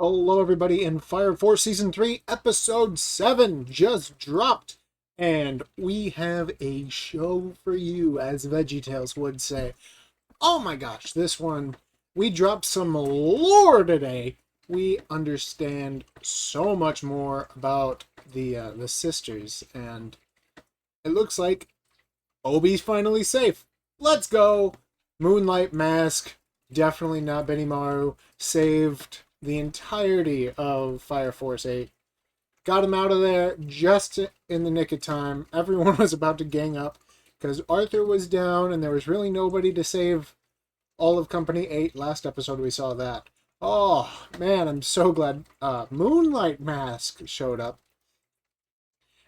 Hello, everybody, and Fire Force Season 3, Episode 7 just dropped. And we have a show for you, as VeggieTales would say. Oh my gosh, this one, we dropped some lore today. We understand so much more about the sisters, and it looks like Obi's finally safe. Let's go! Moonlight Mask, definitely not Benimaru, saved the entirety of Fire Force 8. Got him out of there just in the nick of time. Everyone was about to gang up because Arthur was down and there was really nobody to save all of Company 8. Last episode we saw that. Oh, man, I'm so glad Moonlight Mask showed up.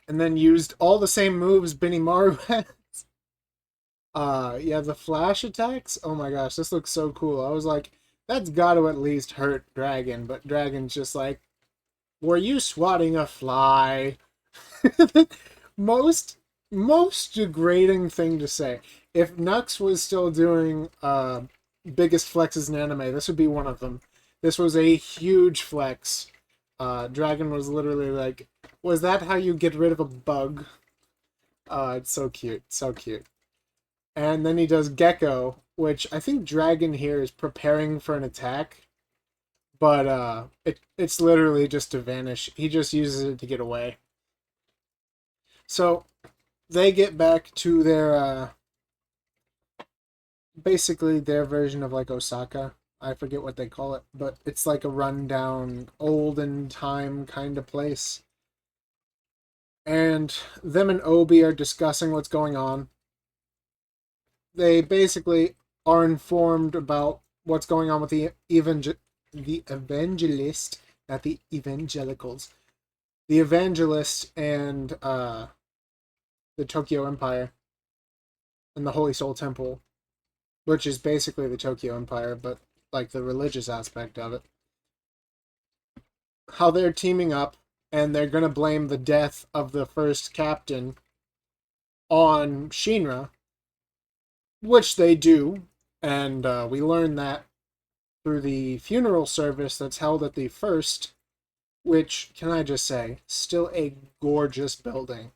And then used all the same moves Benimaru had. Yeah, the flash attacks. Oh my gosh, this looks so cool. I was like, that's got to at least hurt Dragon, but Dragon's just like, were you swatting a fly? most most degrading thing to say. If Nux was still doing biggest flexes in anime, this would be one of them. This was a huge flex. Dragon was literally like, was that how you get rid of a bug? It's so cute, so cute. And then he does Gecko, which I think Dragon here is preparing for an attack. But it's literally just to vanish. He just uses it to get away. So they get back to their basically their version of like Osaka. I forget what they call it, but it's like a rundown, olden time kind of place. And them and Obi are discussing what's going on. They basically are informed about what's going on with the evangelist, not the evangelicals, the evangelist and the Tokyo Empire and the Holy Soul Temple, which is basically the Tokyo Empire, but like the religious aspect of it. How they're teaming up, and they're gonna blame the death of the first captain on Shinra, which they do, and we learn that through the funeral service that's held at the first, which, can I just say, still a gorgeous building.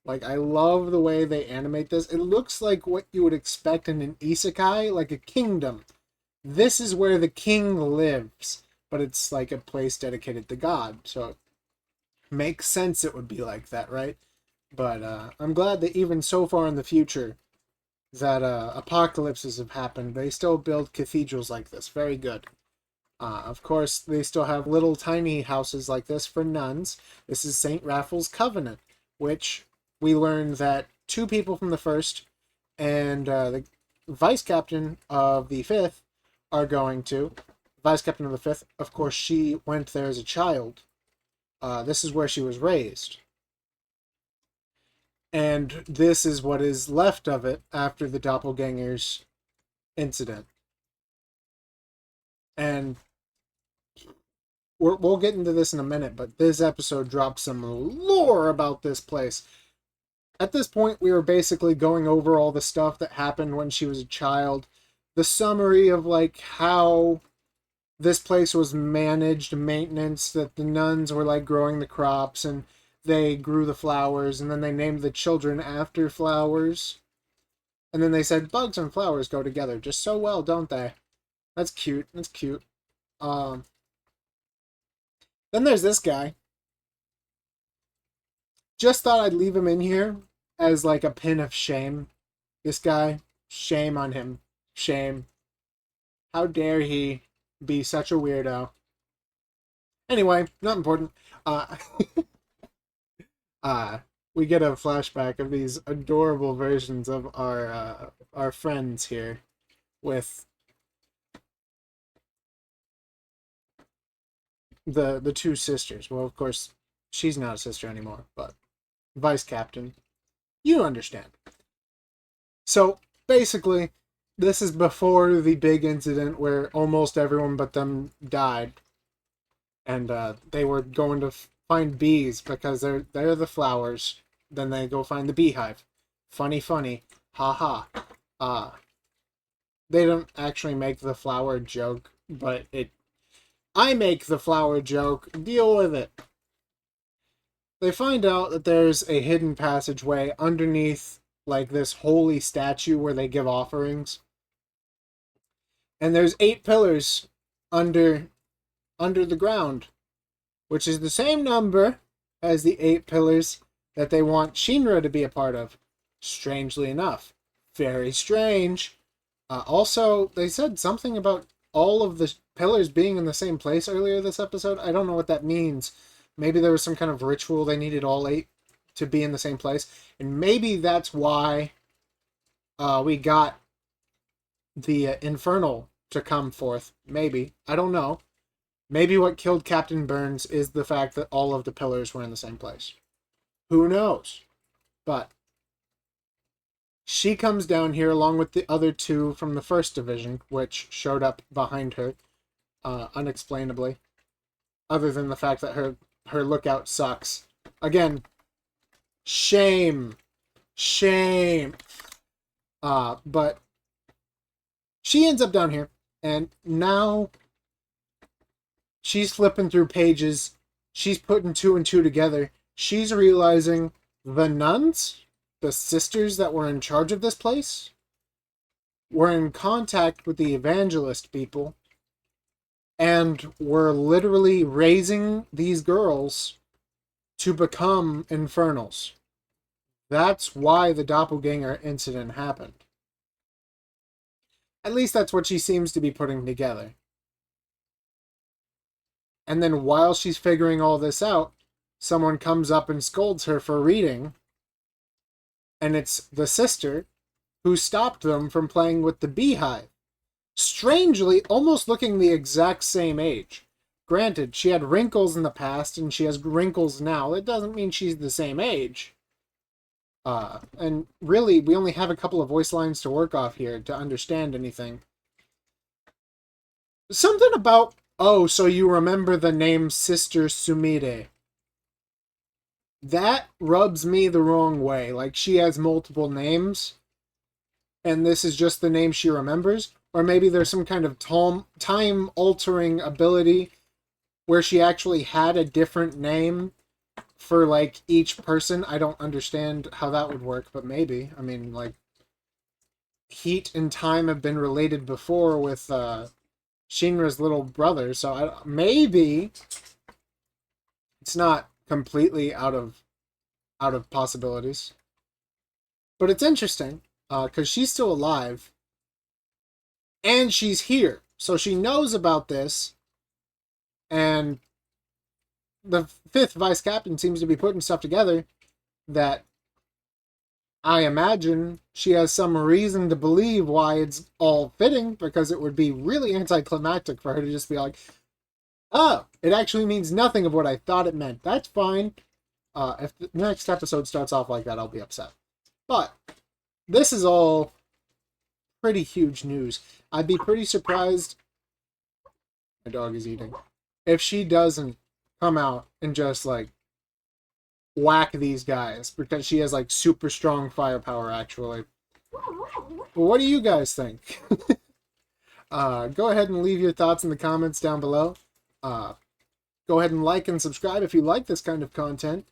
Like, I love the way they animate this. It looks like what you would expect in an isekai, like a kingdom. This is where the king lives, but it's like a place dedicated to God, so it makes sense it would be like that, right? But I'm glad that even so far in the future, that apocalypses have happened, they still build cathedrals like this. Very good. Of course, they still have little tiny houses like this for nuns. This is St. Raphael's Covenant, which we learn that two people from the first and the vice captain of the fifth are going to. Vice captain of the fifth, of course, she went there as a child. This is where she was raised. And this is what is left of it after the doppelgangers incident. And we'll get into this in a minute, but this episode drops some lore about this place. At this point, we were basically going over all the stuff that happened when she was a child. The summary of like how this place was managed, maintenance, that the nuns were like growing the crops and they grew the flowers, and then they named the children after flowers. And then they said bugs and flowers go together just so well, don't they? That's cute. That's cute. Then there's this guy. Just thought I'd leave him in here as like a pin of shame. This guy, shame on him. Shame. How dare he be such a weirdo. Anyway, not important. We get a flashback of these adorable versions of our friends here with the two sisters. Well, of course, she's not a sister anymore, but vice captain, you understand. So basically, this is before the big incident where almost everyone but them died, and they were going to find bees because they're the flowers. Then they go find the beehive. Funny, ha ha. They don't actually make the flower joke, but I make the flower joke. Deal with it. They find out that there's a hidden passageway underneath, like, this holy statue where they give offerings. And there's 8 pillars under the ground, which is the same number as the 8 pillars that they want Shinra to be a part of. Strangely enough. Very strange. Also, they said something about all of the pillars being in the same place earlier this episode. I don't know what that means. Maybe there was some kind of ritual they needed all 8 to be in the same place. And maybe that's why we got the Infernal to come forth. Maybe. I don't know. Maybe what killed Captain Burns is the fact that all of the pillars were in the same place. Who knows? But she comes down here along with the other 2 from the first division, which showed up behind her unexplainably. Other than the fact that her lookout sucks. Again, shame. Shame. But she ends up down here, and now she's flipping through pages. She's putting 2 and 2 together. She's realizing the nuns, the sisters that were in charge of this place, were in contact with the evangelist people and were literally raising these girls to become infernals. That's why the doppelganger incident happened. At least that's what she seems to be putting together. And then while she's figuring all this out, someone comes up and scolds her for reading. And it's the sister who stopped them from playing with the beehive. Strangely, almost looking the exact same age. Granted, she had wrinkles in the past and she has wrinkles now. It doesn't mean she's the same age. And really, we only have a couple of voice lines to work off here to understand anything. Something about, oh, so you remember the name Sister Sumire. That rubs me the wrong way. Like, she has multiple names, and this is just the name she remembers. Or maybe there's some kind of time-altering ability where she actually had a different name for, like, each person. I don't understand how that would work, but maybe. I mean, like, heat and time have been related before with Shinra's little brother, so maybe it's not completely out of possibilities. But it's interesting, because she's still alive, and she's here, so she knows about this, and the 5th vice captain seems to be putting stuff together that I imagine she has some reason to believe why it's all fitting, because it would be really anticlimactic for her to just be like, oh, it actually means nothing of what I thought it meant. That's fine. If the next episode starts off like that, I'll be upset. But this is all pretty huge news. I'd be pretty surprised. My dog is eating. If she doesn't come out and just, like, whack these guys, because she has, like, super strong firepower, actually. But what do you guys think? Go ahead and leave your thoughts in the comments down below. Go ahead and like and subscribe if you like this kind of content,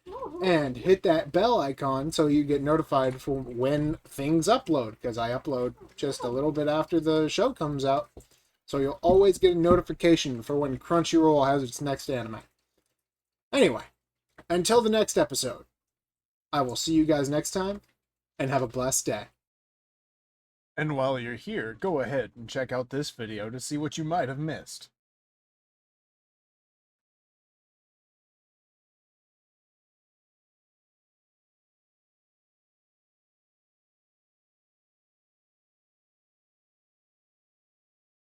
and hit that bell icon so you get notified for when things upload, because I upload just a little bit after the show comes out, so you'll always get a notification for when Crunchyroll has its next anime. Anyway, until the next episode, I will see you guys next time, and have a blessed day. And while you're here, go ahead and check out this video to see what you might have missed.